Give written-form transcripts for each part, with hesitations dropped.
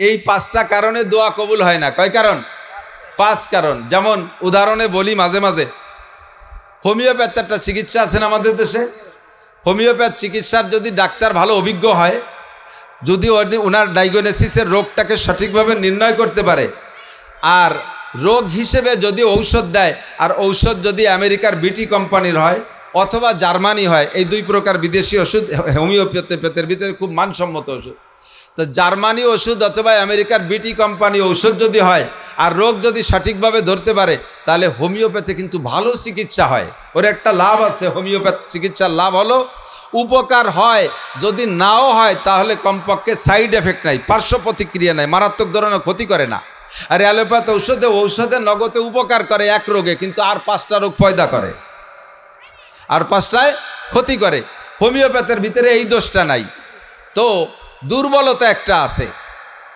এই পাঁচটা কারণে দোয়া কবুল হয় না। কয় কারণ? পাঁচ কারণ। যেমন উদাহরণে বলি, মাঝে মাঝে হোমিওপ্যাথ একটা চিকিৎসা আছেন আমাদের দেশে। হোমিওপ্যাথ চিকিৎসার যদি ডাক্তার ভালো অভিজ্ঞ হয়, যদি ওনার ডায়াগনোসিসের রোগটাকে সঠিকভাবে নির্ণয় করতে পারে, আর রোগ হিসেবে যদি ঔষধ দেয়, আর ঔষধ যদি আমেরিকার বিটি কোম্পানির হয় অথবা জার্মানি হয়, এই দুই প্রকার বিদেশি ওষুধ হোমিওপ্যাথের ভিতরে খুব মানসম্মত ওষুধ। তো জার্মানি ওষুধ অথবা আমেরিকার বিটি কোম্পানি ঔষধ যদি হয় আর রোগ যদি সঠিকভাবে ধরতে পারে, তাহলে হোমিওপ্যাথে কিন্তু ভালো চিকিৎসা হয়। ওর একটা লাভ আছে, হোমিওপ্যাথ চিকিৎসার লাভ হলো উপকার হয়। যদি নাও হয় তাহলে কমপক্ষে সাইড এফেক্ট নাই, পার্শ্ব প্রতিক্রিয়া নাই, মারাত্মক ধরনের ক্ষতি করে না। আর অ্যালোপ্যাথ ঔষধে নগদে উপকার করে এক রোগে, কিন্তু আর পাঁচটা রোগ পয়দা করে, আর পাঁচটায় ক্ষতি করে। হোমিওপ্যাথের ভিতরে এই দোষটা নাই। তো দুর্বলতা একটা আছে।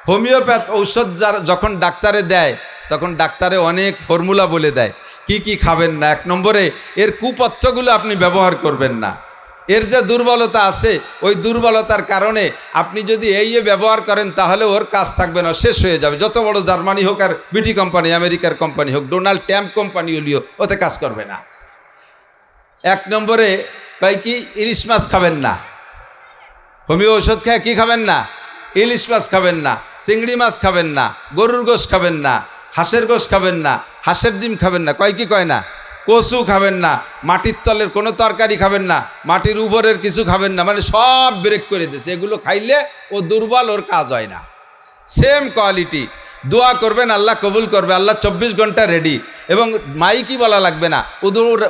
হোমিওপ্যাথ ঔষধ যখন ডাক্তারে দেয়, তখন ডাক্তারে অনেক ফর্মুলা বলে দেয় কি কি খাবেন না। এক নম্বরে এর কুপথ্যগুলো আপনি ব্যবহার করবেন না। এর যে দুর্বলতা আছে, ওই দুর্বলতার কারণে আপনি যদি এই ব্যবহার করেন তাহলে ওর কাজ থাকবে না, শেষ হয়ে যাবে। যত বড় জার্মানি হোক আর বিটি কোম্পানি, আমেরিকার কোম্পানি হোক, ডোনাল্ড ট্রাম্প কোম্পানি হলিও, ওতে কাজ করবে না। এক নম্বরে কয় কি, ইলিশ মাছ খাবেন না। হোমিও ওষুধ খেয়ে কি খাবেন না? ইলিশ মাছ খাবেন না, চিংড়ি মাছ খাবেন না, গরুর গোশ খাবেন না, হাঁসের গোশ খাবেন না, হাঁসের ডিম খাবেন না, কয় কি কয় না, কচু খাবেন না, মাটির তলের কোনো তরকারি খাবেন না, মাটির উপরের কিছু খাবেন না। মানে সব ব্রেক করে দিয়েছে। এগুলো খাইলে ও দুর্বল, ওর কাজ হয় না। Same quality. দোয়া করবেন, আল্লাহ কবুল করবে। আল্লাহ 24 ঘন্টা রেডি। এবং মাইকি বলা লাগবে না।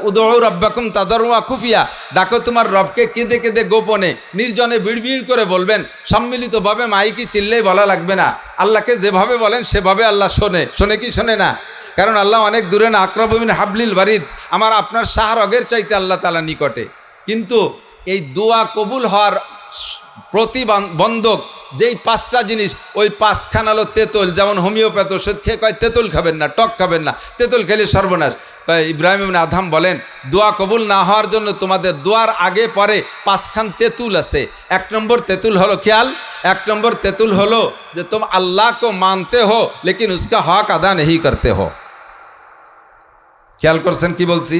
উদউ রব্বাকুম তাদাররুআ খুফিয়া, ডাকো তোমার রবকে কেঁদে কেঁদে গোপনে, নির্জনে বিড়বিড় করে বলবেন। সম্মিলিতভাবে মাইকি চিল্লেই বলা লাগবে না। আল্লাহকে যেভাবে বলেন সেভাবে আল্লাহ শোনে কি শোনে না? কারণ আল্লাহ অনেক দূরে না, আকরাবু মিন হাবলিল বারিদ, আমার আপনার শাহরগের চাইতে আল্লাহ তাআলা নিকটে। কিন্তু এই দোয়া কবুল হওয়ার প্রতিবন্ধক যেই পাঁচটা জিনিস, ওই পাঁচখান হলো তেঁতুল। যেমন হোমিওপ্যাথ ওষুধ খেয়ে কয় তেঁতুল খাবেন না, টক খাবেন না, তেঁতুল খেলে সর্বনাশ। ইব্রাহিম ইবনে আদহাম বলেন, দোয়া কবুল না হওয়ার জন্য তোমাদের দোয়ার আগে পরে পাঁচখান তেঁতুল আছে। এক নম্বর তেঁতুল হলো খেয়াল, এক নম্বর তেঁতুল হলো যে तुम अल्लाह को मानते हो लेकिन उसका हक अदा नहीं करते हो। খেয়াল করছেন কি বলছি?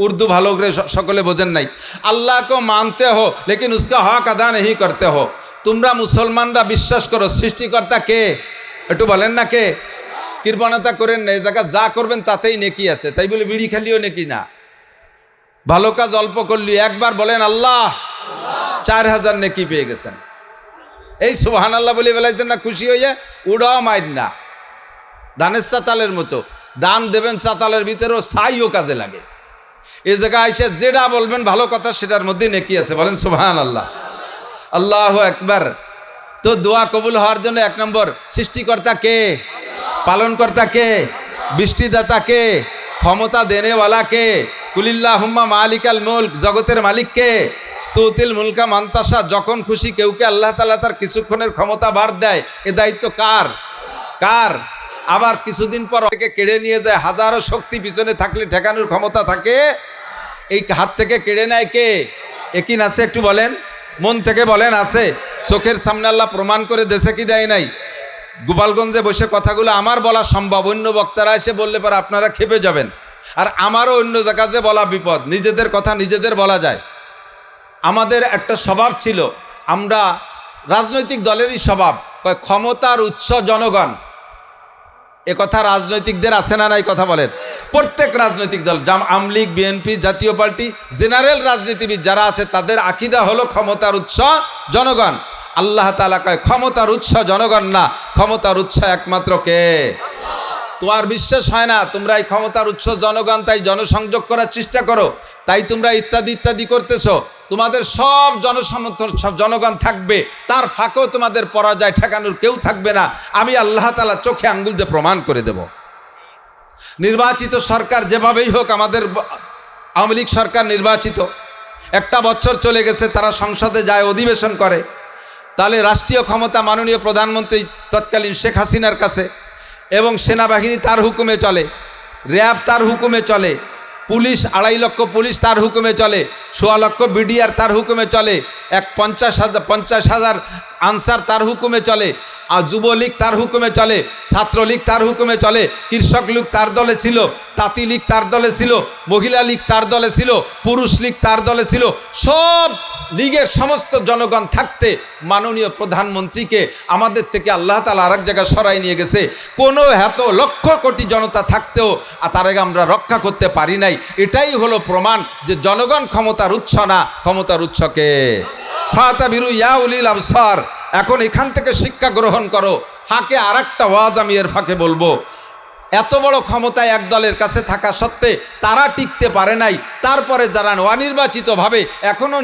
উর্দু ভালো করে সকলে বোঝেন নাই। আল্লাহ কো মানতে হো লেকিন উসকা হক আদা নেহি করতে হো। তোমরা মুসলমানরা বিশ্বাস করো সৃষ্টিকর্তা কে, একটু বলেন না কে। কৃপণতা করেন না, এই জায়গা যা করবেন তাতেই নেকি আছে, তাই বলে বিড়ি খালিও নেকি না। ভালো কাজ অল্প করলি, একবার বলেন আল্লাহ, 4000 নেকি পেয়ে গেছেন। এই সুবহানাল্লাহ বলে বেলাইছেন না, খুশি হয়ে উড়াও মাইর না। ধানের চাতালের মতো দান দেবেন, চাতালের ভিতরেও ছাইও কাজে লাগে। এই জায়গায় আইসা যেটা বলবেন ভালো কথা, সেটার মধ্যে নেকি আছে, বলেন সুবহানাল্লাহ, আল্লাহু আকবার। তো দোয়া কবুল হওয়ার জন্য এক নম্বর সৃষ্টিকর্তা কে, পালনকর্তা কে, বৃষ্টিদাতা কে, ক্ষমতা দেনেওয়ালা কে, কুলিল্লাহুম্মা মালিকাল মুলক, জগতের মালিক কে, তুতিল মুলকা মানতাসা, যখন খুশি কেউকে আল্লাহ তাআলা তার কিছুক্ষণের ক্ষমতা বার দেয়। এ দায়িত্ব কার? কার? আবার কিছুদিন পর থেকে কেড়ে নিয়ে যায়। হাজারো শক্তি পিছনে থাকলে ঠেকানোর ক্ষমতা থাকে, এই হাত থেকে কেড়ে নেয় কে? একিন আছে একটু বলেন, মন থেকে বলেন আছে। চোখের সামনে আল্লাহ প্রমাণ করে দেশে কি দেয় নাই? গোপালগঞ্জে বসে কথাগুলো আমার বলা সম্ভব, অন্য বক্তারা এসে বললে পরে আপনারা খেপে যাবেন। আর আমারও অন্য জায়গাতে বলা বিপদ, নিজেদের কথা নিজেদের বলা যায়। আমাদের একটা স্বভাব ছিল, আমরা রাজনৈতিক দলেরই স্বভাব, ক্ষমতার উৎস জনগণ। এ কথা রাজনৈতিকদের আছে না নাই? কথা বলেন। প্রত্যেক রাজনৈতিক দল, আমলিগ, বিএনপি, জাতীয় পার্টি, জেনারেল রাজনীতিবিদ যারা আছে, তাদের আকীদা হলো ক্ষমতার উৎস জনগণ। আল্লাহ তাআলা কয় ক্ষমতার উৎস জনগণ না, ক্ষমতার উৎস একমাত্র কে? তোমার বিশ্বাস হয় না, তোমরা এই ক্ষমতার উৎস জনগণ, তাই জনসংযোগ করার চেষ্টা করো, তাই তোমরা ইত্যাদি ইত্যাদি করতেছো। তোমাদের সব জনসমর্থন, সব জনগণ থাকবে, তার ফাঁকেও তোমাদের পরাজয় ঠেকানোর কেউ থাকবে না। আমি আল্লাহ তাআলা চোখে আঙ্গুল দিয়ে প্রমাণ করে দেব। নির্বাচিত সরকার যেভাবেই হোক, আমাদের আওয়ামী লীগ সরকার নির্বাচিত, একটা বছর চলে গেছে, তারা সংসদে যায়, অধিবেশন করে, তাহলে রাষ্ট্রীয় ক্ষমতা মাননীয় প্রধানমন্ত্রী তৎকালীন শেখ হাসিনার কাছে, এবং সেনাবাহিনী তার হুকুমে চলে, র্যাব তার হুকুমে চলে, পুলিশ 2.5 লক্ষ পুলিশ তার হুকুমে চলে, 1.25 লক্ষ বিডিআর তার হুকুমে চলে, 50,000 আনসার তার হুকুমে চলে, আর যুবলীগ তার হুকুমে চলে, ছাত্রলীগ তার হুকুমে চলে, কৃষক লীগ তার দলে ছিল, তাঁতি লীগ তার দলে ছিল, মহিলা লীগ তার দলে ছিল, পুরুষ লীগ তার দলে ছিল। সব লীগের সমস্ত জনগণ থাকতে মাননীয় প্রধানমন্ত্রীকে আমাদের থেকে আল্লাহ তাআলা আরেক জায়গায় সরাই নিয়ে গেছে। কোনো এত লক্ষ কোটি জনতা থাকতেও তার আগে আমরা রক্ষা করতে পারি নাই। এটাই হলো প্রমাণ যে জনগণ ক্ষমতার উৎস না, ক্ষমতার উৎসকে ফাতাবিরু ইয়া উলিল আবসার। এখন এখান থেকে শিক্ষা গ্রহণ করো। ফাঁকে আর একটা ওয়াজ আমি এর ফাঁকে বলবো। এত বড় ক্ষমতায় এক দলের কাছে থাকা সত্ত্বে তারা টিকতে পারে নাই, তারপরে যারা অনির্বাচিতভাবে এখনও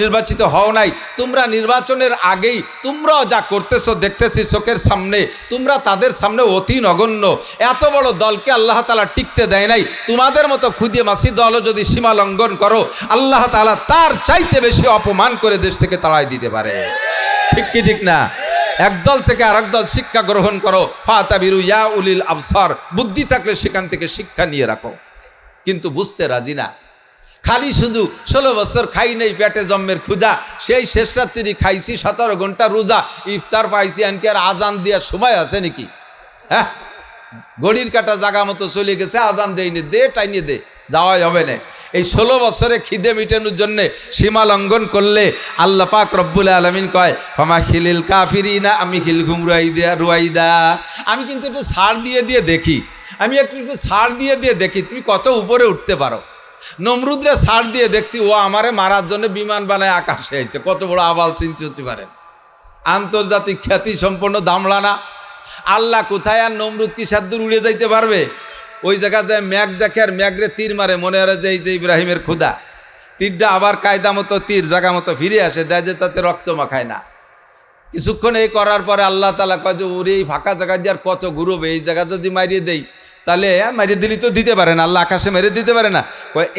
নির্বাচিত হও নাই, তোমরা নির্বাচনের আগেই তোমরাও যা করতেছো দেখতেছি চোখের সামনে, তোমরা তাদের সামনে অতি নগণ্য। এত বড় দলকে আল্লাহ তাআলা টিকতে দেয় নাই। তোমাদের মতো খুদে মাসি দলও যদি সীমা লঙ্ঘন করো, আল্লাহ তাআলা তার চাইতে বেশি অপমান করে দেশ থেকে তাড়াই দিতে পারে। ঠিক কি ঠিক না? একদল থেকে আরেক দল শিক্ষা গ্রহণ করো। ফাতাবিরু ইয়া উলিল আবসার। বুদ্ধি থাকলে সেখান থেকে শিক্ষা নিয়ে রাখো, কিন্তু বুঝতে রাজি না। খালি শুধু 16 বছর খাই নেই, পেটে জন্মের ক্ষুধা, সেই শেষ রাত্রি খাইছি 17 ঘন্টা রোজা, ইফতার পাইছি, আনকি আর আজান দেওয়ার সময় আছে নাকি? হ্যাঁ, ঘড়ির কাটা জাগা মতো চলে গেছে, আজান দেয়নি, দে টাইনি দে, যাওয়াই হবে না। এই 16 বছরে খিদে মিটানোর জন্যে সীমা লঙ্ঘন করলে আল্লাহ পাক রব্বুল আলামিন কয় ফামা খিলিল কাফিরিনা আমি খিলকুম রুয়াইদা। আমি কিন্তু একটু ছাড় দিয়ে দেখি, আমি একটু ছাড় দিয়ে দেখি তুমি কত উপরে উঠতে পারো। নমরুদরে ছাড় দিয়ে দেখছি, ও আমারে মারার জন্য বিমান বানায় আকাশে আইছে। কত বড় আবাল চিন্তা হতে পারেন, আন্তর্জাতিক খ্যাতি সম্পন্ন দামলানা। আল্লাহ কোথায়, আর নমরুদ কি সাদ্দুর উড়ে যাইতে পারবে? ওই জায়গা যায় ম্যাঘ দেখে আর ম্যাঘরে তীর মারে, মনে হয় যে এই যে ইব্রাহিমের ক্ষুদা, তীরটা আবার কায়দা মতো তীর জায়গা মতো ফিরে আসে, দেয় যে তাতে রক্ত মাখায় না। কিছুক্ষণ এই করার পরে আল্লাহ তাআলা কয় যে ওরে এই ফাঁকা জায়গায় দিয়ে আর কত ঘুরবে, এই জায়গা যদি মারিয়ে দেই তাহলে মারিয়ে দিলি তো দিতে পারে না, আল্লাহ আকাশে মেরে দিতে পারে না।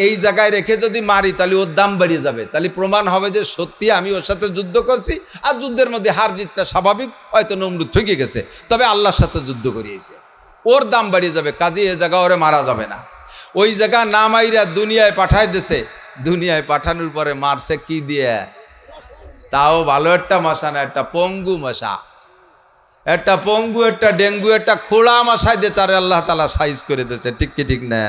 এই জায়গায় রেখে যদি মারি তাহলে ওর দাম বাড়িয়ে যাবে, তাহলে প্রমাণ হবে যে সত্যি আমি ওর সাথে যুদ্ধ করছি। আর যুদ্ধের মধ্যে হার জিতটা স্বাভাবিক, হয়তো নমরুদ ঠকে গেছে, তবে আল্লাহর সাথে যুদ্ধ করিয়েছে, ওর দাম বাড়িয়ে যাবে, কাজে এ জায়গা ওরে মারা যাবে না। ওই জায়গা না মাইরা দুনিয়ায় পাঠায় দিছে। দুনিয়ায় পাঠানোর পরে মারছে কি দিয়ে? তাও ভালো একটা মশা না, একটা পঙ্গু মশা, একটা পঙ্গু, একটা ডেঙ্গু, একটা খোলা মশাই দিয়ে তারে আল্লাহ তাআলা সাইজ করে দিয়েছে। ঠিক কি ঠিক না?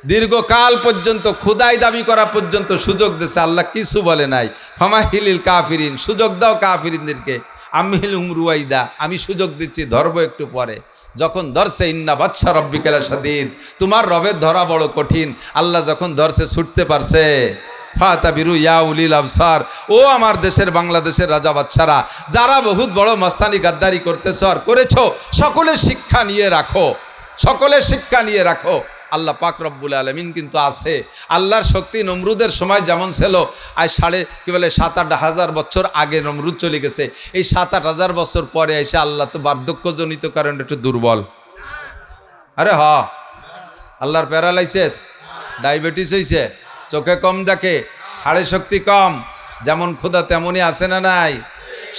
দীর্ঘকাল পর্যন্ত খুদাই দাবি করা পর্যন্ত সুযোগ দিয়েছে, আল্লাহ কিছু বলে নাই। ফামা হিলিল কাফিরিন, সুযোগ দাও কাফিরিনদেরকে। আমি হিলুম রুয়াইদা, আমি সুযোগ দিচ্ছি, ধরবো একটু পরে। যখন ধরছে ইন্না বাদশা রব্বিকা লাশাদীদ, তোমার রবের ধরা বড় কঠিন। আল্লাহ যখন ধরছে ছুটতে পারছে। ফাতাবিরু ইয়া উলিল আবসার। ও আমার দেশের বাংলাদেশের রাজা বাচ্চারা, যারা বহুত বড় মস্তানি গাদ্দারি করতেছ আর করেছো, সকলে শিক্ষা নিয়ে রাখো, সকলে শিক্ষা নিয়ে রাখো। আল্লাহ পাক রব্বুল আলামিন কিন্তু আছে। আল্লাহর শক্তি নমরুদের সময় যেমন ছিল, আজ 7-8 হাজার বছর আগে নমরুদ চলে গেছে। এই 7-8 হাজার বছর পরে এসে আল্লাহ তো বার্ধক্যজনিত কারণে একটু দুর্বল। আরে হ, আল্লাহর প্যারালাইসিস, ডায়াবেটিস হয়েছে, চোখে কম দেখে, হাড়ে শক্তি কম, যেমন ক্ষুধা তেমনই আছে না নাই?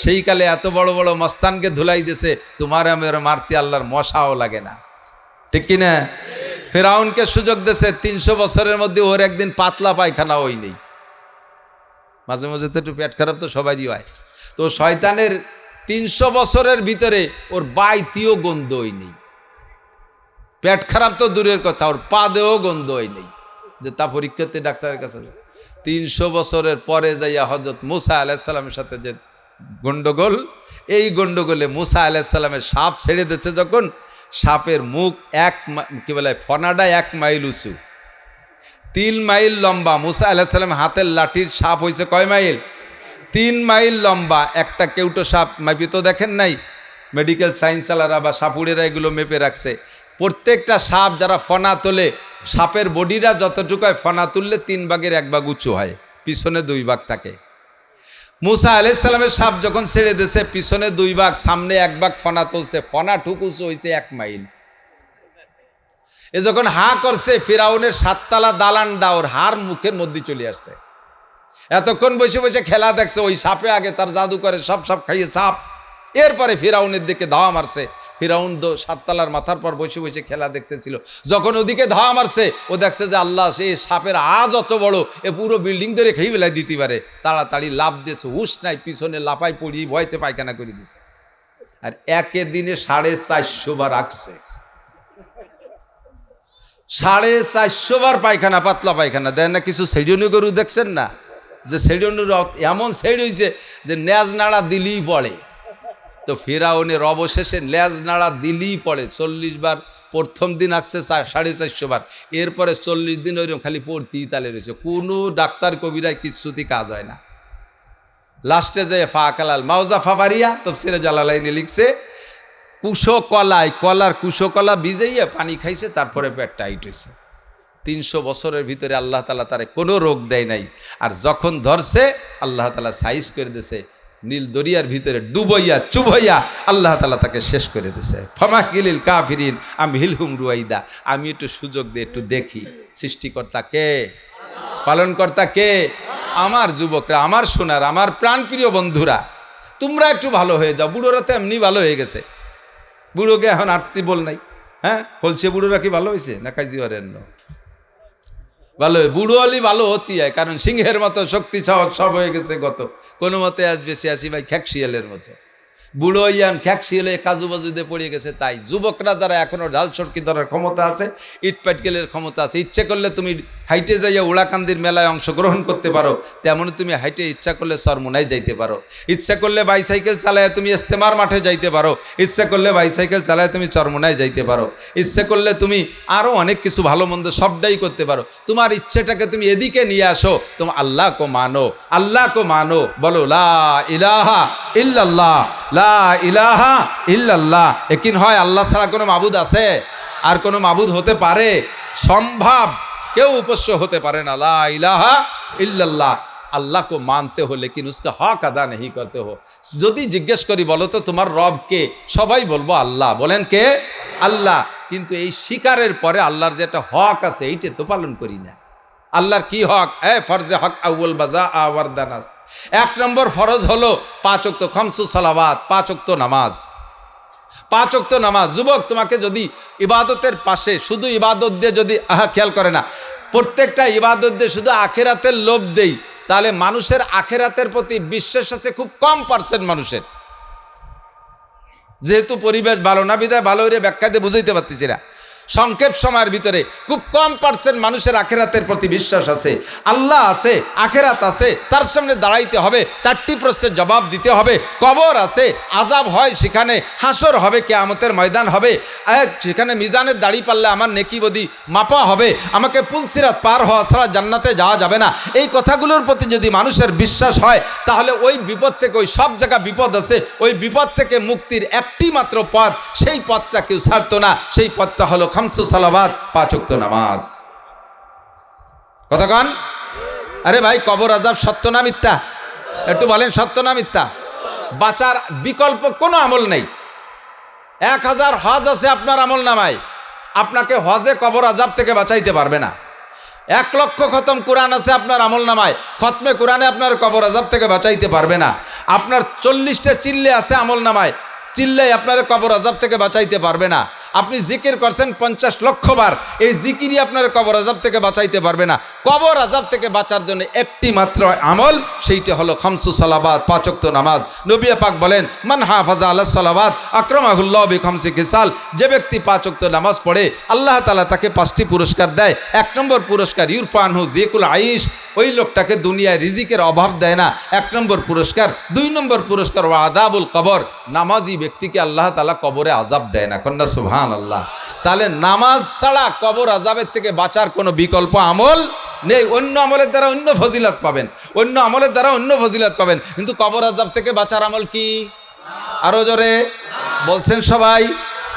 সেই কালে এত বড় বড় মস্তানকে ধুলাই দিয়েছে, তোমার আমার মারতে আল্লাহর মশাও লাগে না। ঠিক কিনা? ফেরাউনকে সুযোগ দিয়েছে, 300 বছরের মধ্যে ওর একদিন পাতলা পায়খানা হয়নি। মাঝে মাঝে তো একটু পেট খারাপ তো সবারই হয়। তো শয়তানের 300 বছরের ভিতরে ওর বাইতিও গন্ধ হয়নি। পেট খারাপ তো দূরের কথা, ওর পা দেও গন্ধ হয়নি, যে তা পরীক্ষাতে ডাক্তারের কাছে। 300 বছরের পরে যাইয়া হযরত মুসা আলাইহিস সালামের সাথে যে গন্ডগোল, এই গন্ডগোলে মুসা আলাইহিস সালামের সাপ ছেড়ে দিচ্ছে যখন, সাপের মুখ ফনাডা 1 মাইল উঁচু, 3 মাইল লম্বা। মুসা আলাইহিস সালাম হাতের লাঠির সাপ হয়েছে কয় মাইল? 3 মাইল লম্বা। একটা কেউটো সাপ মাপি তো দেখেন নাই, মেডিকেল সায়েন্স আলারা বা সাপুড়েরা এগুলো মেপে রাখছে। প্রত্যেকটা সাপ যারা ফনা তোলে, সাপের বডিটা যতটুকু হয়, ফনা তুললে 3 ভাগের 1 ভাগ উঁচু হয়, পিছনে 2 ভাগ থাকে। মুসা আলাইহিস সালামের সাপ যখন ছেড়ে দিয়েছে, পিছনে 2 ভাগ, সামনে 1 ভাগ ফনা তুলছে, ফনা ঠুক উঁচু হয়েছে 1 মাইল। এ যখন হা করছে, ফিরাউনের 7 তলা দালানটা ওর হার মুখের মধ্যে চলে আসছে। এতক্ষণ বসে বসে খেলা দেখছে, ওই সাপে আগে তার জাদু করে সব সাপ খাইয়ে সাপ। এরপরে ফিরাউনের দিকে ধাওয়া মারছে, ফিরাউন সাততলার মাথার পর বসে বসে খেলা দেখতেছিল। যখন ওদিকে ধাওয়া মারছে, ও দেখছে যে আল্লাহ সে সাপের আজ অত বড়, এ পুরো বিল্ডিং ধরে খেয়ে বেলায় দিতে পারে। তাড়াতাড়ি লাভ দিয়েছে, হুশ নাই, পিছনে লাফাই পড়ি ভয়তে পায়খানা করে দিছে। আর একে দিনে 450 বার রাখছে, 450 বার পায়খানা, পাতলা পায়খানা। দেয় না কিছু সেডিয়নি গরু দেখছেন না, যে সেডিয়নির এমন সেড হয়েছে যে ন্যাজ নাড়া দিলেই পড়ে। তো ফিরাউনের অবশেষে লেজ নাড়া দিলেই পড়ে। 40 বার প্রথম দিন আসছে 450 বার, এরপরে 40 দিন ওইরকম খালি পড়তেই তালে রয়েছে, কোনো ডাক্তার কবিরায় কিচ্ছুতি কাজ হয় না। লাস্টে যে ফাকালাল মাউজা ফাবারিয়া তাফসীরে জালালাইনে লিখছে, কুশকলায়, কলার কুশকলা ভিজাইয়া পানি খাইছে, তারপরে পেট টাইট হয়েছে। 300 বছরের ভিতরে আল্লাহ তাআলা তারে কোনো রোগ দেয় নাই। আর যখন ধরছে আল্লাহ তাআলা সাইজ করে দিয়েছে, নীল দরিয়ার ভিতরে ডুবইয়া চুবইয়া আল্লাহ তাআলা তাকে শেষ করে দিয়েছে। ফামাকিলিল কাফিরিন আমহিলহুম রুয়াইদা। আমি একটু সুযোগ দিয়ে একটু দেখি সৃষ্টিকর্তা কে, পালনকর্তা কে। আমার যুবকরা, আমার সোনার, আমার প্রাণপ্রিয় বন্ধুরা, তোমরা একটু ভালো হয়ে যাও। বুড়োরা তো এমনি ভালো হয়ে গেছে, বুড়োকে এখন আরতি বল নাই। হ্যাঁ বলছে বুড়োরা কি ভালো হয়েছে না কাজিওয়ারের ভালো, বুড়ো হলেই ভালো হতি হয়, কারণ সিংহের মতো শক্তি সাহস সব হয়ে গেছে গত। কোনো মতে আজ বেশি আসি ভাই খ্যাকশিয়ালের মতো, বুড়ো ইয়ান খ্যাকশিয়ালে কাজু বাজুতে পড়ে গেছে। তাই যুবকরা যারা এখনো ঢাল সড়কি ধরার ক্ষমতা আছে, ইট পাটকেলের ক্ষমতা আছে, ইচ্ছে করলে তুমি হাইটে যাইয়া উড়াকান্দির মেলায় অংশগ্রহণ করতে পারো, তেমনই তুমি হাইটে ইচ্ছা করলে সরমুনায় যাইতে পারো, ইচ্ছা করলে বাইসাইকেল চালায় তুমি ইস্তেমার মাঠে যাইতে পারো, ইচ্ছা করলে বাইসাইকেল চালায় তুমি চরমুনায় যাইতে পারো, ইচ্ছে করলে তুমি আরও অনেক কিছু ভালো মন্দ সবটাই করতে পারো। তোমার ইচ্ছেটাকে তুমি এদিকে নিয়ে আসো, তুমি আল্লাহ কো মানো, আল্লাহ কো মানো, বলো লা ইলাহা ইল্লাল্লাহ, লা ইলাহা ইল্লাল্লাহ। একিন হয় আল্লাহ ছাড়া কোনো মাবুদ আছে? আর কোনো মাবুদ হতে পারে? সম্ভব, কেউ উপাস্য হতে পারে না। লা ইলাহা ইল্লাল্লাহ। अल्लाह को मानते हो लेकिन उसका हक अदा नहीं करते हो। যদি জিজ্ঞেস করি বলো তো তোমার রব কে, সবাই বলবো আল্লাহ। বলেন কে? আল্লাহ। কিন্তু এই শিকারের পরে আল্লাহর যে একটা হক আছে এইটা তো পালন করি না। আল্লাহর কি হক? ফরজে হক আউয়াল বাজা আওয়ারদানাস। 1 নম্বর ফরজ হলো 5 ওয়াক্ত খামসু সালাওয়াত, 5 ওয়াক্ত নামাজ। 5 ওয়াক্ত নামাজ। যুবক, তোমাকে যদি ইবাদতের পাশে শুধু ইবাদত দিয়ে যদি খেয়াল করে না, প্রত্যেকটা ইবাদত দিয়ে শুধু আখিরাতের লোভ দেই, তাহলে মানুষের আখিরাতের প্রতি বিশ্বাস আছে খুব কম পার্সেন্ট মানুষের। যেহেতু পরিবেশ ভালো না বিধায় ভালো করে ব্যাখ্যা দিয়ে বুঝাইতে পারতেছি না, সংক্ষেপ সময়ের ভিতরে খুব কম পার্সেন্ট মানুষের আখিরাতের প্রতি বিশ্বাস আছে। আল্লাহ আছে, আখিরাত আছে, তার সামনে দাঁড়াইতে হবে, 4টি প্রশ্নের জবাব দিতে হবে, কবর আছে, আযাব হয় সেখানে, হাসর হবে, কিয়ামতের ময়দান হবে, সেখানে মিজানের দাড়ি পারলে আমার নেকি বদি মাপা হবে, আমাকে পুলসিরাত পার হওয়া ছাড়া জান্নাতে যাওয়া যাবে না। এই কথাগুলোর প্রতি যদি মানুষের বিশ্বাস হয়, তাহলে ওই বিপদ থেকে, ওই সব জায়গা বিপদ আছে, ওই বিপদ থেকে মুক্তির একটি মাত্র পথ, সেই পথটা কেউ ছাড়তো না। সেই পথটা হলো খামসু সালাওয়াত, 5 ওয়াক্ত নামাজ। কথা কন? আরে ভাই, কবর আযাব সত্য না মিথ্যা? একটু বলেন, সত্য না মিথ্যা? বাঁচার বিকল্প কোনো আমল নেই। 1000 হজ আছে আপনার আমল নামায়, আপনাকে হজে কবর আযাব থেকে বাঁচাইতে পারবে না। 1 লক্ষ খতম কোরআন আছে আপনার আমল নামায়, খতমে কোরআনে আপনার কবর আযাব থেকে বাঁচাইতে পারবে না। আপনার 40টা চিল্লে আছে আমল নামায়, চিল্লাই আপনার কবর আযাব থেকে বাঁচাইতে পারবে না। আপনি জিকির করছেন 50 লক্ষ বার, এই জিকিরই আপনার কবর আযাব থেকে বাঁচাইতে পারবে না। কবর আযাব থেকে বাঁচার জন্য একটি মাত্র আমল, সেইটা হলো খামসু সালাওয়াত, 5 ওয়াক্ত নামাজ। নবী পাক বলেন, মান হাফাজা আলাস সালাওয়াত আকরামাহুল্লাহ বিখামসি খিসাল। যে ব্যক্তি 5 ওয়াক্ত নামাজ পড়ে, আল্লাহ তাআলা তাকে 5টি পুরস্কার দেয়। 1 নম্বর পুরস্কার ইউরফা আনহু যিকুল আইশ, ওই লোকটাকে দুনিয়ায় রিজিকের অভাব দেয় না, 1 নম্বর পুরস্কার। 2 নম্বর পুরস্কার ওয়া আযাবুল কবর, নামাজি ব্যক্তিকে আল্লাহ তাআলা কবরে আযাব দেয় না। কন্যা সুবহানাল্লাহ। তাহলে নামাজ ছাড়া কবর আযাবের থেকে বাঁচার কোনো বিকল্প আমল নেই। অন্য আমলের দ্বারা অন্য ফজিলত পাবেন, অন্য আমলের দ্বারা অন্য ফজিলত পাবেন, কিন্তু কবর আযাব থেকে বাঁচার আমল কি? আরো জোরে বলছেন সবাই।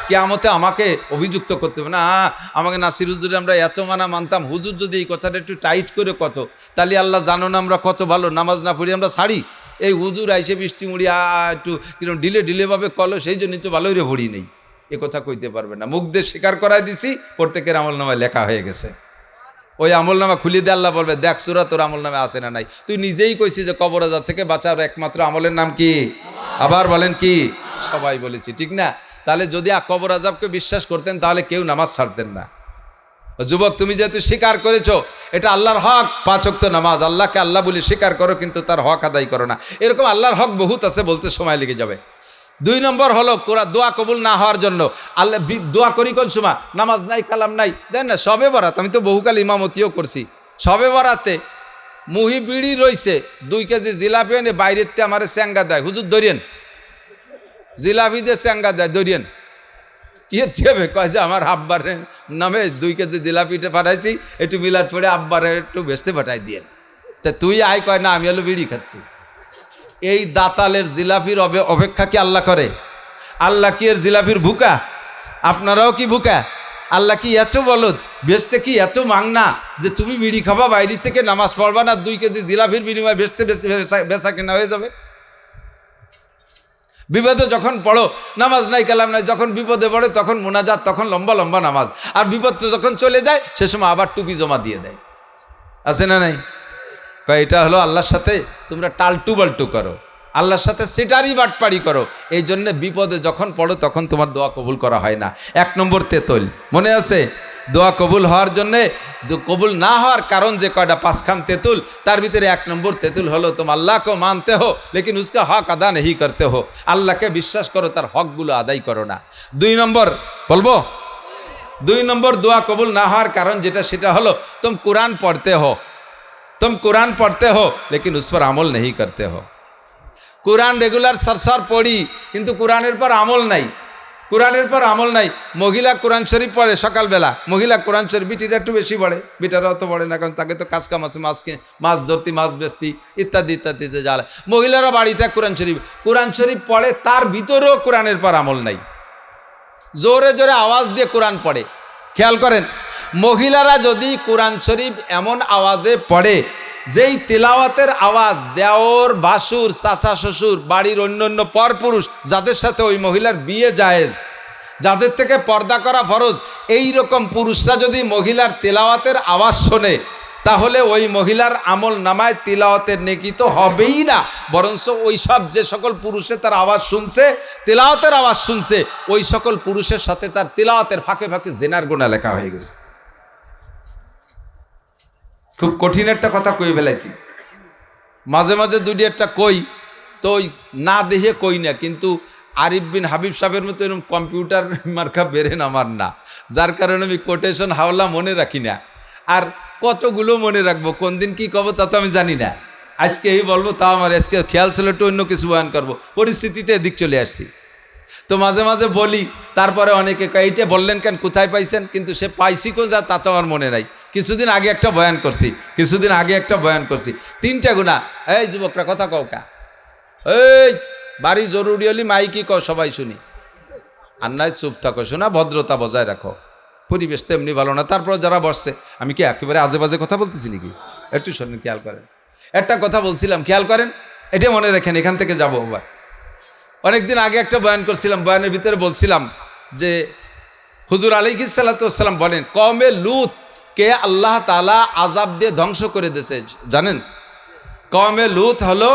কিয়ামতে আমাকে অভিযুক্ত করতে হবে না, আমাকে নাসির হুজুরে আমরা এত মানতাম, হুজুর যদি এই কথাটা একটু টাইট করে কত, তাহলে আল্লাহ জানো না আমরা কত ভালো নামাজ না পড়ি আমরা ছাড়ি। এই হুজুর আইসে বৃষ্টি মুড়ি একটু কিরকম ঢিলেভাবে কলো, সেই জন্যই তো ভালোই রে ভরি নেই, এ কথা কইতে পারবে না। মুখ দিয়ে স্বীকার করাই দিছি, প্রত্যেকের আমল নামায় লেখা হয়ে গেছে। ওই আমল নামা খুলে দিয়ে আল্লাহ বলবে, দেখ সুরা তোর আমল নামে আসে না নাই। তুই নিজেই কইছিস যে কবর আযাব থেকে বাঁচার একমাত্র আমলের নাম কি? আবার বলেন কি? সবাই বলেছি, ঠিক না? তাহলে যদি কবর আযাবকে বিশ্বাস করতেন তাহলে কেউ নামাজ ছাড়তেন না। যুবক, তুমি যেহেতু স্বীকার করেছো এটা আল্লাহর হক, 5 ওয়াক্ত নামাজ, আল্লাহকে আল্লাহ বলে স্বীকার করো, কিন্তু তার হক আদায় করো না। এরকম আল্লাহর হক বহুত আছে, বলতে সময় লেগে যাবে। 2 নম্বর হলো দোয়া কবুল না হওয়ার জন্য আল্লাহ দোয়া করি কোন সময়? নামাজ নাই, কালাম নাই, দেন না শবে বরাত। আমি তো বহুকাল ইমামতিও করছি। শবে বরাতে মুহি বিড়ি রইছে, 2 কেজি জিলাপি এনে বাইরেতে আমার স্যাঙ্গা দেয়, হুজুর ধরিয়েন, জিলাপি দিয়ে স্যাঙ্গা দেয়, ধরিয়েন। কি হবে? কয় যে আমার আব্বার নামে 2 কেজি জিলাপিটা পাঠাইছি, একটু মিলাদ পড়ে আব্বারে একটু বেচতে পাঠাই দিয়েন। তা তুই আয়, কয় না আমি হলো বিড়ি খাচ্ছি। এই দাতালের জিলাপির অপেক্ষা কি আল্লাহ করে? আল্লাহ কি এর জিলাপির ভুকা? আপনারাও কি ভুকা? আল্লাহ কি এত বলদ, বেচতে কি এত মাংনা যে তুমি বিড়ি খাবা, বাইরে থেকে নামাজ পড়বা না, 2 কেজি জিলাপির বিনিময়ে বেচতে বেচা কেনা হয়ে যাবে? বিপদে যখন পড়ো নামাজ নাই, কালাম নাই, যখন বিপদে পড়ে তখন মোনাজাত, তখন লম্বা লম্বা নামাজ, আর বিপদ যখন চলে যায় সে সময় আবার টুপি জমা দিয়ে দেয়। আছে না নাই? এটা হলো আল্লাহর সাথে তোমরা টালটু বাল্টু করো, আল্লাহর সাথে সিটারি বাটপাড়ি করো। এই জন্য বিপদে যখন পড়ো তখন তোমার দোয়া কবুল করা হয় না। 1 নম্বর তেতল, মনে আছে? দোয়া কবুল হওয়ার জন্যে, কবুল না হওয়ার কারণ যে কয়টা 5খান তেতুল, তার ভিতরে 1 নম্বর তেতুল হলো তুম আল্লাহ কো মানতে হো লেকিন উসকা হক আদা नहीं করতে হো। আল্লাহকে বিশ্বাস করো, তার হকগুলো আদায় করো না। 2 নম্বর বলবো, 2 নম্বর দোয়া কবুল না হওয়ার কারণ যেটা, সেটা হলো তুম কুরআন পড়তে হো, तुम कुरान पढ़ते हो लेकिन उस पर अमल नहीं करते हो। कुरान रेगुलर सरसर पढ़ी किंतु कुरानेर पर अमल नहीं, कुरानेर पर अमल नहीं। महिला कुरान शरीफ पढ़े सकाल बेला, महिला कुरान शरीफ, बिटिरा एकटू बेशी पढ़े, बिटाराও তো পড়ে না, কারণ তাকে তো কাজ কাম আছে, মাছ ধরতি, মাছ বেচতি, ইত্যাদি ইত্যাদিতে জ্বালা। মহিলারা বাড়িতে কুরান শরীফ পড়ে, তার ভিতরেও কুরানের पर अमल নাই, জোরে জোরে আওয়াজ দিয়ে কুরান পড়ে। খেয়াল করেন, মহিলারা যদি কুরআন শরীফ এমন আওয়াজে পড়ে যেই তিলাওয়াতের আওয়াজ দেওর, বাসুর, চাচা শ্বশুর, বাড়ির অন্যান্য পরপুরুষ যাদের সাথে ওই মহিলার বিয়ে জায়েজ, যাদের থেকে পর্দা করা ফরজ, এই রকম পুরুষরা যদি মহিলার তিলাওয়াতের আওয়াজ শোনে, তাহলে ওই মহিলার আমল নামায় তিলাওয়াতের নেকি তো হবেই না, বরঞ্চ ওই সব যে সকল পুরুষে তার আওয়াজ শুনছে, তিলাওয়াতের আওয়াজ শুনছে, ওই সকল পুরুষের সাথে তার তিলাওয়াতের ফাঁকে ফাঁকে জিনার গুনাহ লেখা হয়ে গেছে। খুব কঠিন একটা কথা কই ফেলাইছি, মাঝে মাঝে 2টি একটা কই তো ওই না দেখে কই না, কিন্তু আরিফ বিন হাবিব সাহেবের মতো এরকম কম্পিউটার মার্কা বেরেন আমার না, যার কারণে আমি কোটেশন হাওলা মনে রাখি না। আর কতগুলো মনে রাখবো, কোন দিন কি কব তা তো আমি জানি না। আজকে এই বলবো, তাও আমার আজকে খেয়াল ছিল একটু অন্য কিছু বয়ান করবো, পরিস্থিতিতে এদিক চলে আসছি। তো মাঝে মাঝে বলি, তারপরে অনেকে এইটা বললেন কেন, কোথায় পাইছেন, কিন্তু সে পাইছি কো যা তা তো আমার মনে নাই। কিছুদিন আগে একটা বয়ান করছি, 3টা গুণা। এই যুবকরা কথা কও কা, এই বাড়ি জরুরি হলি মাইকি কও, সবাই শুনি, আর নয় চুপ থাকো, শোনা, ভদ্রতা বজায় রাখো, পরিবেশ তো এমনি ভালো না। তারপর যারা বসছে, আমি কি একেবারে আজে বাজে কথা বলতেছি নাকি? একটু শোনেন, খেয়াল করেন, একটা কথা বলছিলাম, খেয়াল করেন, এটা মনে রাখেন, এখান থেকে যাবো আবার। অনেকদিন আগে একটা বয়ান করছিলাম, বয়ানের ভিতরে বলছিলাম যে হুজুর আলাইহিস সালাতু ওয়াস সালাম বলেন, কওমে লুত কে আল্লাহ তাআলা আযাব দিয়ে ধ্বংস করে দিয়েছে। জানেন, কওমে লুত হলো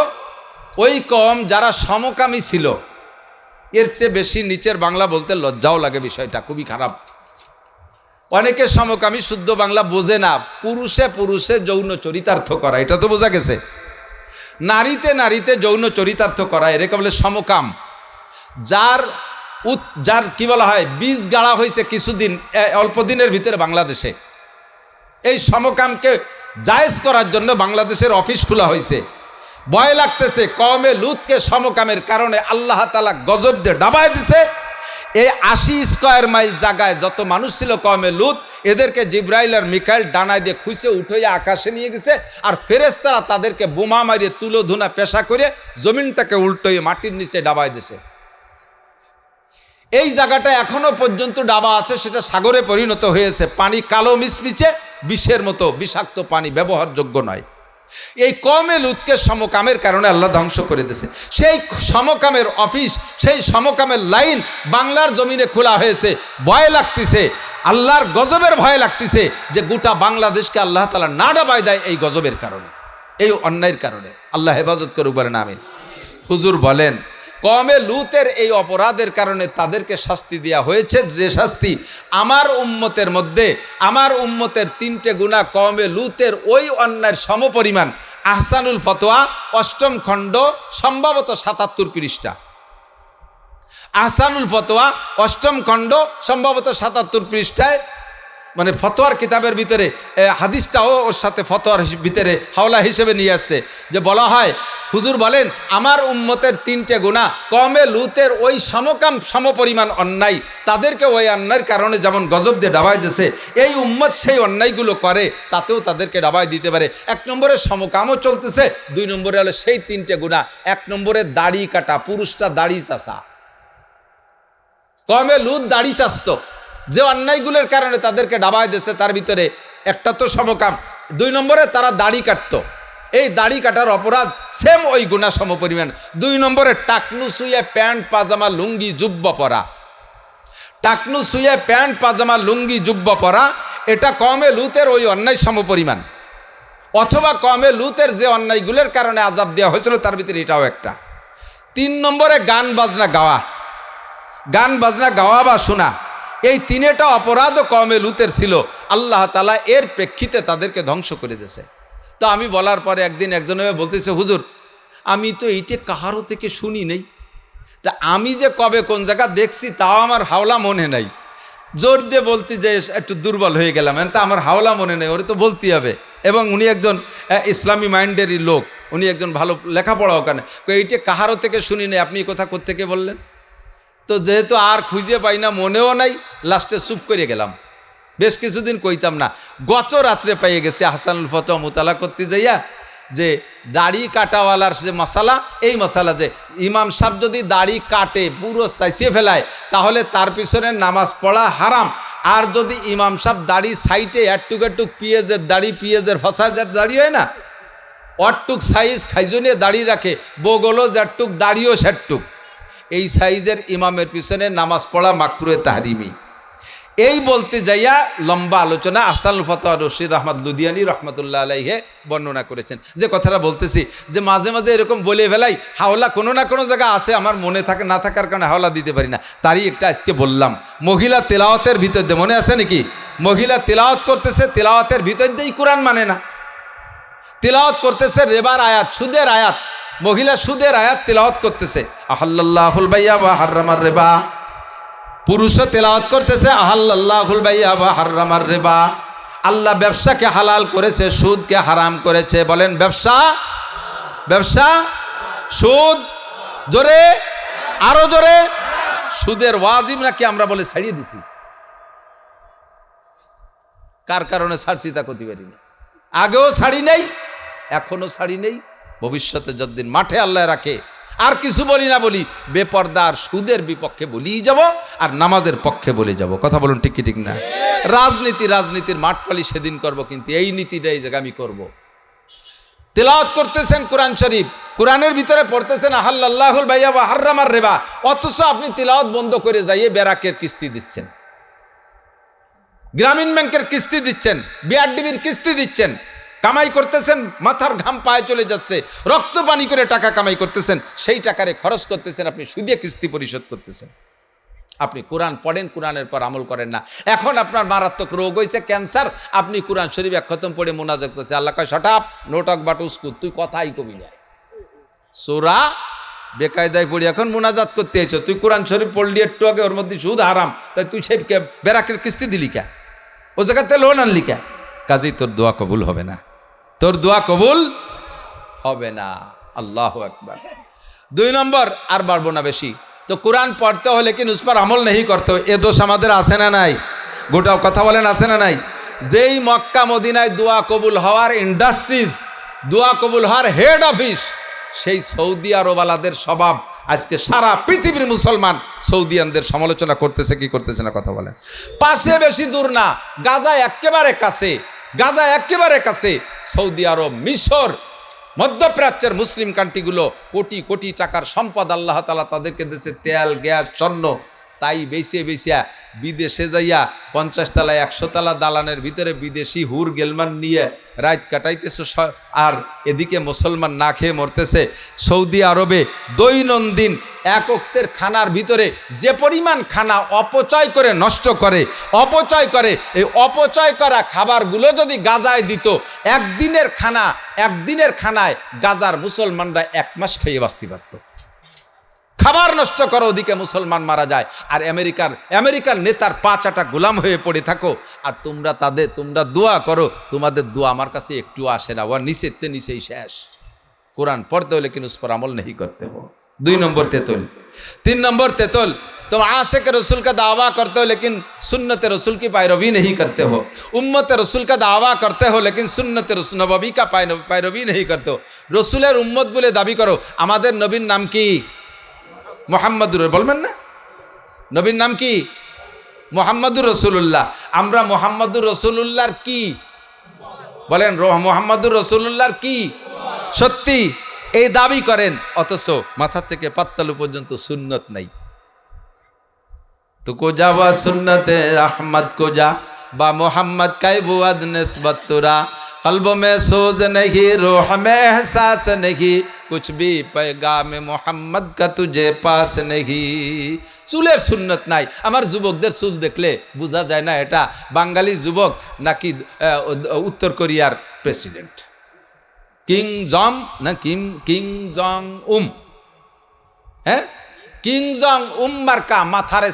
ওই কওম যারা সমকামী ছিল। এর চেয়ে বেশি নিচের বাংলা বলতে লজ্জাও লাগে, বিষয়টা খুবই খারাপ। অনেকে সমকামী শুদ্ধ বাংলা বোঝে না, পুরুষে পুরুষে যৌন চরিতার্থ করা, এটা তো বোঝা গেছে। নারীতে নারীতে যৌন চরিতার্থ করা, এটাকে বলে সমকাম। যার কি বলা হয়, বীজ গাড়া হয়েছে কিছুদিন, অল্প দিনের ভিতরে বাংলাদেশে। এই সমকামকে জায়েজ করার জন্য বাংলাদেশের অফিস খোলা হয়েছে। ভয় লাগতেছে, কওমে লুতকে সমকামের কারণে আল্লাহ তাআলা গজব দিয়ে ডাবায় দিছে। এই 80 স্কয়ার মাইল জায়গায় যত মানুষ ছিল কওমে লুত, এদেরকে জিব্রাইল আর মিকাইল ডানায় দিয়ে খুঁজে উঠে আকাশে নিয়ে গেছে, আর ফেরেশতারা তাদেরকে বোমা মারিয়ে তুলো ধুনা পেশা করে জমিনটাকে উল্টোয়ে মাটির নিচে ডাবায় দিছে। এই জায়গাটা এখনো পর্যন্ত ডাবা আছে, সেটা সাগরে পরিণত হয়েছে। পানি কালো মিশমিচে, বিষের মতো বিষাক্ত পানি, ব্যবহারযোগ্য নয়। এই কওমে লুতকে সমকামের কারণে আল্লাহ ধ্বংস করে দিয়েছে। সেই সমকামের অফিস, সেই সমকামের লাইন বাংলার জমিনে খোলা হয়েছে। ভয় লাগতেছে, আল্লাহর গজবের ভয় লাগতেছে যে গোটা বাংলাদেশকে আল্লাহ তাআলা না ডাবায় দেয় এই গজবের কারণে, এই অন্যায়ের কারণে। আল্লাহ হেফাজত করুক, বলেন আমিন। হুজুর বলেন, কওমে লূতের এই অপরাধের কারণে তাদেরকে শাস্তি দেওয়া হয়েছে, যে শাস্তি আমার উম্মতের মধ্যে, আমার উম্মতের 3টে গুনাহ কওমে লূতের ওই অন্যায়ের সমপরিমাণ। আহসানুল ফতোয়া 8ম খণ্ড, সম্ভবত 77 পৃষ্ঠা। আহসানুল ফতোয়া 8ম খণ্ড, সম্ভবত 77 পৃষ্ঠায়, মানে ফতোয়ার কিতাবের ভিতরে হাদিসটাও ওর সাথে ফতোয়ার ভিতরে হাওলা হিসেবে নিয়ে আসছে, যে বলা হয় হুজুর বলেন আমার উম্মতের 3টে গুনাহ কওমে লূতের ওই সমপরিমাণ অন্যায়, তাদেরকে ওই অন্যায়ের কারণে যেমন গজব দিয়ে ডাবায় দিয়েছে, এই উম্মত সেই অন্যায়গুলো করে তাতেও তাদেরকে ডাবায় দিতে পারে। 1 নম্বরে সমকামও চলতেছে, 2 নম্বরে হলো সেই 3টে গুনাহ। 1 নম্বরে দাড়ি কাটা, পুরুষটা দাড়ি চাষা, কওমে লূত দাড়ি চাষত, যে অন্যায়গুলোর কারণে তাদেরকে ডাবায় দিয়েছে তার ভিতরে একটা তো সমকাম। 2 নম্বরে তারা দাড়ি কাটত, এই দাড়ি কাটার অপরাধ সেম ওই গুনাহ সমপরিমাণ। 2 নম্বরে টাকনু শুয়ে প্যান্ট পাজামা লুঙ্গি জুব্বা পরা, টাকনু শুয়ে প্যান্ট পাজামা লুঙ্গি জুব্বা পরা, এটা কওমে লূতের ওই অন্যায় সমপরিমাণ। অথবা কওমে লূতের যে অন্যায়গুলোর কারণে আযাব দেওয়া হয়েছিল তার ভিতরে এটাও একটা। 3 নম্বরে গান বাজনা গাওয়া, গান বাজনা গাওয়া বা শোনা, এই 3টা অপরাধও কওমে লূতের ছিল। আল্লাহ তাআলা এর প্রেক্ষিতে তাদেরকে ধ্বংস করে দিয়েছে। তো আমি বলার পরে একদিন একজন বলতেছে, হুজুর আমি তো এইটা কাহারও থেকে শুনি নেই, তা আমি যে কবে কোন জায়গা দেখছি তাও আমার হাওলা মনে নাই। জোর দিয়ে বলতে যে একটু দুর্বল হয়ে গেলাম, তা আমার হাওলা মনে নেই, ওরে তো বলতে হবে। এবং উনি একজন ইসলামী মাইন্ডেরই লোক, উনি একজন ভালো লেখাপড়া ওখানে, এইটা কাহারও থেকে শুনি নেই, আপনি এই কথা কোত্থেকে বললেন? তো যেহেতু আর খুঁজে পাই না, মনেও নাই, লাস্টে চুপ করে গেলাম, বেশ কিছুদিন কইতাম না। গত রাত্রে পেয়ে গেছি আহসানুল ফতোয়া মোতালা করতে যাইয়া, যে দাড়ি কাটাওয়ালার যে মশালা, এই মশালা যে ইমাম সাহেব যদি দাড়ি কাটে পুরো চাইছিয়ে ফেলায় তাহলে তার পিছনে নামাজ পড়া হারাম। আর যদি ইমাম সাহেব দাড়ি সাইটে একটুক একটুক পিঁয়াজের দাড়ি, পিঁয়াজের ফসাজের দাড়ি হয় না, অটটুক সাইজ খাইজনিয়ে দাড়ি রাখে, বগলও যেটুক দাড়িও সেটুক, এই সাইজের ইমামের পিছনে নামাজ পড়া মাকরুহে তাহরিমি। এই বলতে যাইয়া লম্বা আলোচনা আহসানুল ফতোয়া রশিদ আহমদ লুধিয়ানি রহমতুল্লাহ আলাইহে বর্ণনা করেছেন। যে কথাটা বলতেছি, যে মাঝে মাঝে এরকম বলে ফেলাই, হাওলা কোনো না কোনো জায়গা আছে, আমার মনে থাকে না থাকার কারণে হাওলা দিতে পারি না, তারই একটা আজকে বললাম। মহিলা তেলাওয়াতের ভিতর দিয়ে, মনে আছে নাকি, মহিলা তেলাওয়াত করতেছে, তেলাওয়াতের ভিতর দিয়েই কোরআন মানে না, তেলাওয়াত করতেছে রেবার আয়াত, সুদের আয়াত, মহিলা সুদের আয়াত তেলাওয়াত করতেছে, আহাল্লাল্লাহুল বাইয়া ওয়া হাররামার রিবা। পুরুষও তেলাওয়াত করতেছে আহাল্লাল্লাহুল বাইয়া ওয়া হাররামার রিবা। আল্লাহ ব্যবসাকে হালাল করেছে, সুদকে হারাম করেছে। বলেন ব্যবসা, ব্যবসা, সুদ, জোরে, আরো জোরে। সুদের ওয়াজিব নাকি আমরা বলে ছাড়িয়ে দিছি, কার কারণে ছাড়ছি তা করতে পারি না, আগেও ছাড়ি নেই, এখনো ছাড়ি নেই, ভবিষ্যতে যতদিন মাঠে আল্লাহ রাখে আর কিছু বলি না বলি, বেপর্দার সুদের বিপক্ষে বলিই যাব আর নামাজের পক্ষে বলে যাব। কথা বলুন ঠিক কি ঠিক না? রাজনীতির মাঠ পালি সেদিন করব, কিন্তু এই নীতিটা এই জায়গা আমি করব। তেলাওয়াত করতেছেন কোরআন শরীফ, কোরআনের ভিতরে পড়তেছেন আহাল্লাল্লাহুল বাইয়া ওয়া হাররামার রিবা, অথচ আপনি তেলাওয়াত বন্ধ করে যাইয়ে ব্যারাকের কিস্তি দিচ্ছেন, গ্রামীণ ব্যাংকের কিস্তি দিচ্ছেন, বিআরডিবির কিস্তি দিচ্ছেন, কামাই করতেছেন, মাথার ঘাম পায়ে চলে যাচ্ছে, রক্ত পানি করে টাকা কামাই করতেছেন, সেই টাকারে খরচ করতেছেন, আপনি সুদে কিস্তি পরিশোধ করতেছেন। আপনি কোরআন পড়েন, কোরআনের পর আমল করেন না। এখন আপনার মারাত্মক রোগ হয়েছে ক্যান্সার, আপনি কোরআন শরীফ এক খতম পড়ে মোনাজাত করছে, আল্লাহ কয় shut up, no talk but উস্কুত, তুই কথাই কবি না, সূরা বেকায়দায় পড়ি এখন মোনাজাত করতে এসেছ, তুই কোরআন শরীফ পড়লি একটু আগে, ওর মধ্যে সুদ হারাম, তাই তুই সেই বেরাকের কিস্তি দিলি কে, ও জায়গাতে লোন আনলি কে? কাজেই তোর দোয়া কবুল হবে না, তোর দোয়া কবুল হবে না। আল্লাহু আকবার। 2 নম্বর, আর বাড়বো না বেশি, তো কোরআন পড়তে হলে কি উস पर আমল नहीं করতে, এ দোষ আমাদের আছে না নাই? গোটাও কথা বলেন, আছে না নাই? যেই মক্কা মদিনায় দোয়া কবুল হওয়ার ইন্ডাস্ট্রিজ, দোয়া কবুল হওয়ার হেড অফিস, সেই সৌদি আরবালাদের স্বভাব আজকে সারা পৃথিবীর মুসলমান সৌদিয়ানদের সমালোচনা করতেছে কি করতেছে না? কথা বলেন। পাশে বেশি দূর না, গাজা একেবারে কাছে, গাজা একেবারে কাছে, সৌদি আরব, মিশর, মধ্যপ্রাচ্যের মুসলিম কান্ট্রিগুলো কোটি কোটি টাকার সম্পদ আল্লাহ তাআলা তাদেরকে দিয়েছে, তেল, গ্যাস, স্বর্ণ, তাই বেঁচে বেঁচিয়া বিদেশে যাইয়া 50 তলা 100 তলা দালানের ভিতরে বিদেশি হুর গেলমান নিয়ে রাত কাটাইতেছো, আর এদিকে মুসলমান না খেয়ে মরতেছে। সৌদি আরবে দৈনন্দিন এক ওক্তের খানার ভিতরে যে পরিমাণ খানা অপচয় করে নষ্ট করে, অপচয় করে, এই অপচয় করা খাবারগুলো যদি গাজায় দিত, একদিনের খানায় গাজার মুসলমানরা 1 মাস খেয়ে বাঁচতে পারত। খাবার নষ্ট করো, ওদিকে মুসলমান মারা যায়, আর আমেরিকার নেতার 5 আটা গোলাম হয়ে পড়ে থাকো, আর তোমরা দোয়া করো, তোমাদের দোয়া আমার কাছে একটু আসে না, ওর নিচেই শেষ। কোরআন পড়তে হলে কিন্তু উস পর আমল नहीं करते हो। 2 नंबर तेतुल। 3 नंबर तेतुल, तुम आशिक रसूल का दावा करते हो लेकिन सुन्नत रसूल की पैरवी नहीं करते हो। उम्मत रसूल का दावा करते हो लेकिन सुन्नत रसूल नबी का पैरवी नहीं करते हो। रसूलेर उम्मत बोले दाबी करो, আমাদের নবীর নাম কি? মুহাম্মাদুর, বলবেন না? নবীর নাম কি? মুহাম্মাদুর রাসূলুল্লাহ। আমরা মুহাম্মাদুর রাসূলুল্লাহর কি বলেন? মুহাম্মাদুর রাসূলুল্লাহর কি সত্যি এই দাবি করেন, অথচ মাথা থেকে পাত্তালু পর্যন্ত সুন্নত নাই। তো কোজা বা সুন্নতে আহমদ কোজা বা মোহাম্মদ কাইবুয়াদ নিসবত তুরা, কলব মে সোজ नहीं, रूह में एहसास नहीं, कुछ भी पैगाम मोहम्मद का तुझे पास नहीं। চুলের সুন্নত নাই। আমার যুবকদের চুল দেখলে বোঝা যায় না এটা বাঙালি যুবক নাকি উত্তর কোরিয়ার প্রেসিডেন্ট, কিং জং হ্যাঁ, কিং জং মার্কা মাথারে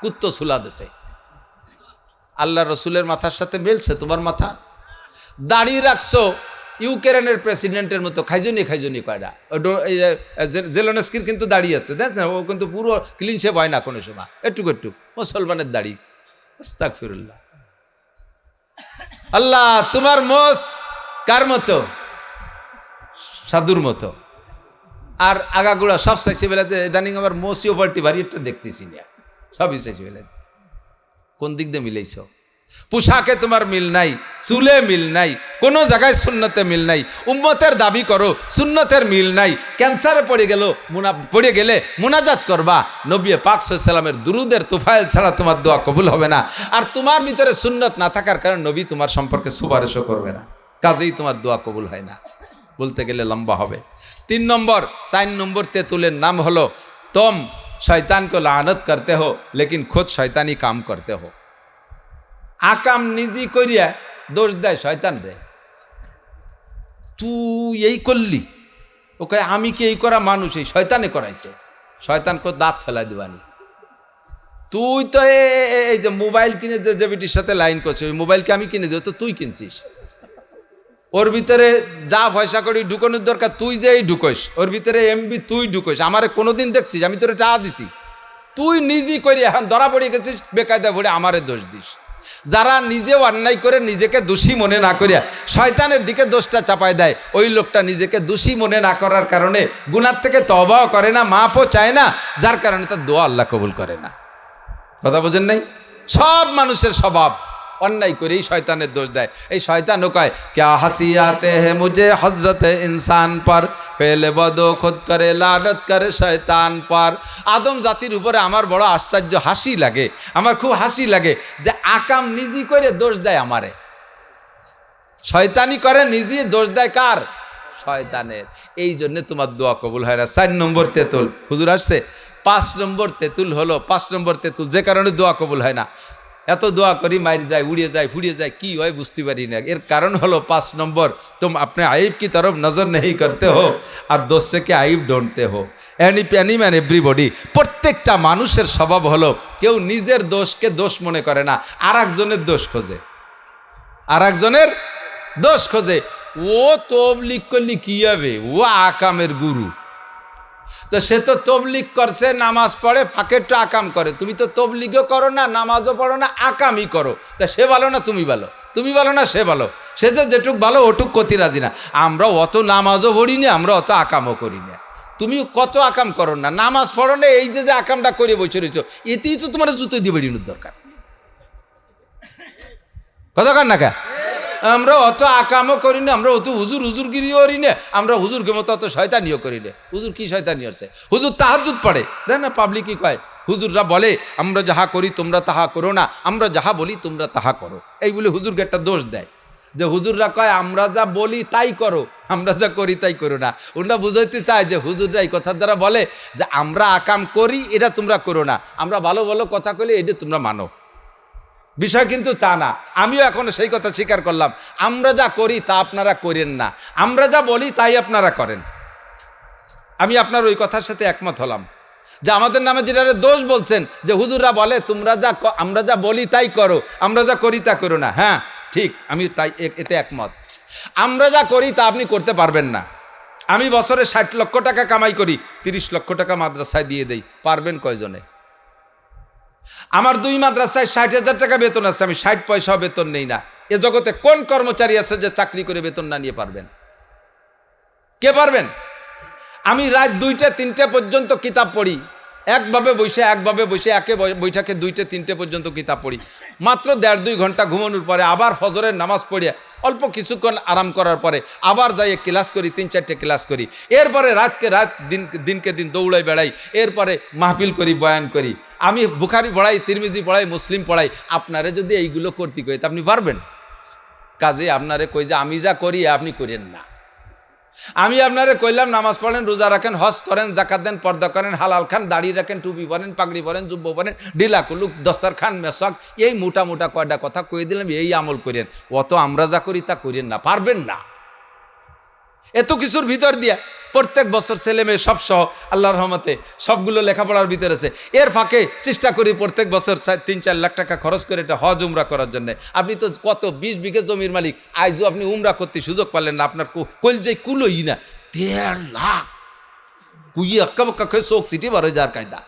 কুত্তো ছুলা দেছে। আল্লাহ রসুলের মাথার সাথে মিলছে তোমার মাথা? দাড়ি রাখছো ইউক্রেনের প্রেসিডেন্টের মতো, খাইজনি কয়টা। জেলেনস্কির কিন্তু দাড়ি আছে, দেখছেন? ও কিন্তু পুরো ক্লিন শেভ হয় না কোনো সময়, একটু মুসলমানের দাড়ি। আস্তাগফিরুল্লাহ। আল্লাহ, তোমার মোস কার মতো? সাধুর মতো। আর আগাগুড়া সব চাইছে বেলাতে ইদানিং আমার মোসিও পাল্টি ভারী একটা দেখতেছি না, সবই চাইছে বেলাতে। কোন দিক দিয়ে মিলাইছ? পোশাকে তোমার মিল নাই, চুলে মিল নাই, কোনো জায়গায় সুন্নতে মিল নাই। উম্মতের দাবি করো, সুন্নতের মিল নাই। ক্যান্সারে পড়ে গেলে মুনাজাত করবা, নবী পাক সাল্লাল্লাহু আলাইহি ওয়াসাল্লামের দুরুদের তুফাইল ছাড়া তোমার দোয়া কবুল হবে না। আর তোমার ভিতরে সুন্নত না থাকার কারণে নবী তোমার সম্পর্কে সুপারিশও করবে না, কাজেই তোমার দোয়া কবুল হয় না। বলতে গেলে লম্বা হবে। 3 নম্বর 4 নম্বর তেতুলের নাম হলো तुम शैतान को लानत करते हो लेकिन खुद शैतानी काम करते हो। আকাম নিজে করিয়া দোষ দেয় শয়তান রে, তুই এই করলি, ওকে আমি কি এই করা মানুষ, এই শয়তানে করাইছে, শয়তানকে দাঁত ফেলা দিবানি। তুই তো এই যে মোবাইল কিনে যে বেটির সাথে লাইন করছে, ওই মোবাইলকে আমি কিনে দেব, তো তুই কিনছিস। ওর ভিতরে যা পয়সা করি ঢুকানোর দরকার তুই যেই ঢুকোস, ওর ভিতরে এমবি তুই ঢুকোস। আমারে কোনোদিন দেখছিস আমি তোরে টাকা দিছি? তুই নিজেই করি, এখন ধরা পড়ে গেছিস বেকায়দা ভরে আমারে দোষ দিস। যারা নিজেও অন্যায় করে নিজেকে দোষী মনে না করিয়া শয়তানের দিকে দোষটা চাপায় দেয়, ওই লোকটা নিজেকে দোষী মনে না করার কারণে গুনার থেকে তওবাও করে না, মাফও চায় না, যার কারণে তার দোয়া আল্লাহ কবুল করে না। কথা বোঝেন নাই? সব মানুষের স্বভাব অন্যায় করেই শয়তানের দোষ দেয়। এই শয়তানও কয় ক্যা হাসি আতে হে মুঝে হজরত ইনসান পর, ফেলে বদো খুদ করে লানত করে শয়তান পর। আদম জাতির উপরে আমার বড় আশ্চর্য হাসি লাগে, আমার খুব হাসি লাগে যে আকাম নিজে করে দোষ দেয় আমারে। শয়তানি করে নিজে দোষ দেয় কার? শয়তানের। এই জন্য তোমার দোয়া কবুল হয় না। 4 নম্বর তেতুল হুজুর আসছে। 5 নম্বর তেতুল হলো, 5 নম্বর তেতুল যে কারণে দোয়া কবুল হয় না। এত দোয়া করি মারি যায়, উড়িয়ে যায়, ফুড়িয়ে যায়, কি হয় বুঝতে পারি না। এর কারণ হলো 5 নম্বর, तुम अपने आइब की तरफ नजर नहीं करते हो और दूसरे के आइब ढूंढते हो। Any man everybody. প্রত্যেকটা মানুষের স্বভাব হলো কেউ নিজের দোষকে দোষ মনে করে না, আর একজনের দোষ খোঁজে, আর একজনের দোষ খোঁজে। ও তবলিগ করলি কি হবে, ও আকামের গুরু, তো সে তো তবলিগ করছে, নামাজ পড়ে, ফাঁকেরটা আকাম করে। তুমি তো তবলিগও করো না, নামাজও পড়ো না, আকামই করো। তা সে ভালো না তুমি ভালো? তুমি ভালো না সে ভালো? সে যে যেটুক ভালো ওটুক কতি রাজি না। আমরা অত নামাজও পড়ি না, আমরা অত আকামও করি না। তুমি কত আকাম করো না, নামাজ পড়ো না, এই যে আকামটা করে বসে রয়েছো, এতেই তো তোমার জুতো দিয়ে বেরিয়ে দরকার। কথা কার না কা? আমরা অত আকামও করি না, আমরা অত হুজুরগিরিও করি না, আমরা হুজুরকে মতো অত শয়তানিও করি না। হুজুর কি শয়তানি আছে? হুজুর তাহাজ্জুদ পড়ে, দেখ না পাবলিকই কয়, হুজুররা বলে আমরা যাহা করি তোমরা তাহা করো না, আমরা যাহা বলি তোমরা তাহা করো, এই বলে হুজুরকে একটা দোষ দেয়। যে হুজুররা কয় আমরা যা বলি তাই করো, আমরা যা করি তাই করো না। ওরা বুঝাইতে চায় যে হুজুররা এই কথার দ্বারা বলে যে আমরা আকাম করি এটা তোমরা করো না, আমরা ভালো ভালো কথা কইলে এটা তোমরা মানো। বিষয় কিন্তু তা না। আমিও এখন সেই কথা স্বীকার করলাম, আমরা যা করি তা আপনারা করেন না, আমরা যা বলি তাই আপনারা করেন। আমি আপনার ওই কথার সাথে একমত হলাম যে আমাদের নামে যেটা দোষ বলছেন যে হুজুররা বলে তোমরা যা আমরা যা বলি তাই করো, আমরা যা করি তা করো না। হ্যাঁ ঠিক, আমি তাই এতে একমত। আমরা যা করি তা আপনি করতে পারবেন না। আমি বছরে 60 লক্ষ টাকা কামাই করি, 30 লক্ষ টাকা মাদ্রাসায় দিয়ে দেই, পারবেন কয়জনে? আমার 2 মাদ্রাসায় 60,000 টাকা বেতন আছে, আমি 60 পয়সাও বেতন নেই না। এ জগতে কোন কর্মচারী আছে যে চাকরি করে বেতন না নিয়ে পারবেন? কে পারবেন? আমি রাত 2টা 3টে পর্যন্ত কিতাব পড়ি, একভাবে বসে একে বৈঠাকে 2টে 3টে পর্যন্ত কিতাব পড়ি। মাত্র 1.5-2 ঘন্টা ঘুমানোর পরে আবার ফজরের নামাজ পড়িয়া অল্প কিছুক্ষণ আরাম করার পরে আবার যাই ক্লাস করি, 3-4টে ক্লাস করি। এরপরে দিনকে দিন দৌড়াই বেড়াই, এরপরে মাহফিল করি, বয়ান করি। আমি বুখারি পড়াই, তিরমিজি পড়াই, মুসলিম পড়াই। আপনারে যদি এইগুলো করতে কই তা আপনি পারবেন? কাজে আপনারে কই যে আমি যা করি আপনি করেন না। আমি আপনারে কইলাম নামাজ পড়েন, রোজা রাখেন, হজ করেন, জাকাত দেন, পর্দা করেন, হালাল খান, দাড়ি রাখেন, টুপি পরেন, পাগড়ি পরেন, জুব্ব পরেন, ঢিলা কুলুক, দস্তার খান, মেসক, এই মোটা মোটা কয়টা কথা কয়ে দিলাম, এই আমল করেন। অত আমরা যা করি তা করেন না, পারবেন না। এত কিছুর ভিতর দিয়া প্রত্যেক বছর ছেলে মেয়ে সব সহ আল্লাহর রহমতে সবগুলো লেখাপড়ার ভিতরে আছে। এর ফাঁকে চেষ্টা করি প্রত্যেক বছর 3-4 লাখ টাকা খরচ করে এটা হজ উমরা করার জন্য। আপনি তো কত 20 বিঘে জমির মালিক, আজও আপনি উমরা করতে সুযোগ পারলেন না। আপনার কলজে কুলোই না, 1.5 লাখ কুই আক্কা বক্কা খেয়ে চোখ চিটি বার হয়ে যাওয়ার কায়দা।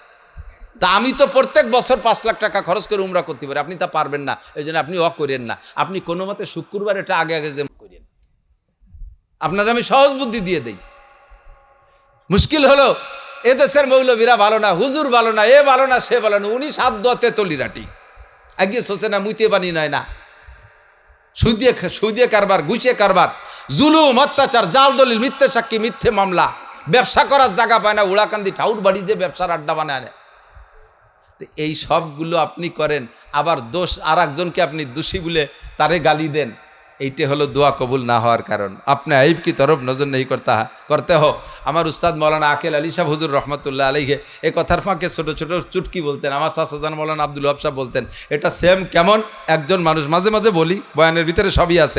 তা আমি তো প্রত্যেক বছর 5 লাখ টাকা খরচ করে উমরা করতে পারি, আপনি তা পারবেন না। এই জন্য আপনি করেন না। আপনি কোনো মতে শুক্রবার এটা আগে আগে যে করেন, আপনার আমি সহজ বুদ্ধি দিয়ে দেই। মুশকিল হলো এদেশের মৌলবীরা ভালো না, হুজুর ভালো না, এ ভালো না, সে ভালো না, উনি সাধ্য তেতলিরাটি আগে সোসে না, মুইতে বানি নয় না, সুদিয়ে কারবার, ঘুষিয়ে কারবার, জুলুম, অত্যাচার, জাল দলিল, মিথ্যে সাক্ষী, মিথ্যে মামলা, ব্যবসা করার জায়গা পায় না, উড়াকান্দি ঠাউর বাড়ি যে ব্যবসার আড্ডা বানায়। এই সবগুলো আপনি করেন, আবার দোষ আর একজনকে আপনি দোষী বলে তারে গালি দেন। এইটা হলো দোয়া কবুল না হওয়ার কারণ। আপনি আইব কি তরফ নজর নেই করতে হো। আমার উস্তাদ মৌলানা আকেল আলী সাহেব হুজুর রহমতুল্লাহ আলাইহি এই কথার ফাঁকে ছোট ছোট চুটকি বলতেন। আমার চাচাজান মৌলানা আব্দুল ওয়াহাব সাহেব বলতেন, এটা সেম কেমন একজন মানুষ, মাঝে মাঝে বলি, বয়ানের ভিতরে সবই আছে,